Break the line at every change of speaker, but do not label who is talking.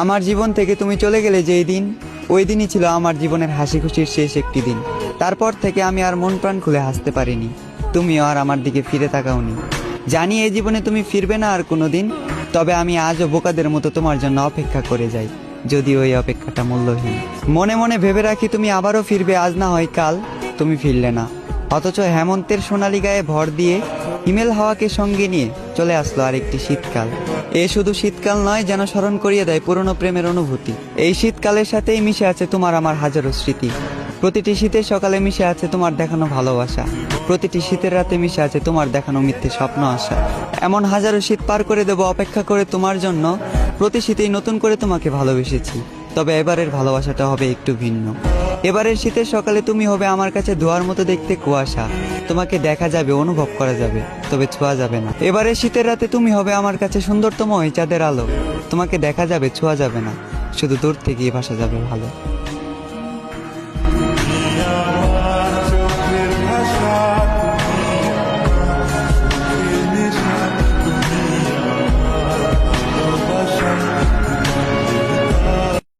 আমার জীবন থেকে তুমি চলে গেলে যেই দিন, ওই দিনই ছিল আমার জীবনের হাসি খুশির শেষ একটি দিন। তারপর থেকে আমি আর মন প্রাণ খুলে হাসতে পারিনি। তুমিও আর আমার দিকে ফিরে তাকাওনি। জানি এই জীবনে তুমি ফিরবে না আর কোনোদিন, তবে আমি আজও বোকাদের মতো তোমার জন্য অপেক্ষা করে যাই, যদিও ওই অপেক্ষাটা মূল্যহীন। মনে মনে ভেবে রাখি তুমি আবারও ফিরবে, আজ না হয় কাল। তুমি ফিরলে না, অথচ হেমন্তের সোনালি গায়ে ভর দিয়ে হিমেল হাওয়াকে সঙ্গে নিয়ে চলে আসলো আরেকটি শীতকাল। এ শুধু শীতকাল নয়, যেন স্মরণ করিয়ে দেয় পুরনো প্রেমের অনুভূতি। এই শীতকালের সাথেই মিশে আছে তোমার আমার হাজারো স্মৃতি। প্রতিটি শীতের সকালে মিশে আছে তোমার দেখানো ভালোবাসা, প্রতিটি শীতের রাতে মিশে আছে তোমার দেখানো মিথ্যে স্বপ্ন আশা। এমন হাজারো শীত পার করে দেব অপেক্ষা করে তোমার জন্য। প্রতি শীতেই নতুন করে তোমাকে ভালোবেসেছি, তবে এবারের ভালোবাসাটা হবে একটু ভিন্ন। এবারের শীতের সকালে তুমি হবে আমার কাছে ধোয়ার মতো দেখতে কুয়াশা। তোমাকে দেখা যাবে, অনুভব করা যাবে, তবে ছোঁয়া যাবে না। এবারের শীতের রাতে তুমি হবে আমার কাছে সুন্দরতম ওই চাঁদের আলো। তোমাকে দেখা যাবে, ছোঁয়া যাবে না, শুধু দূর থেকেই ভাসা যাবে ভালো।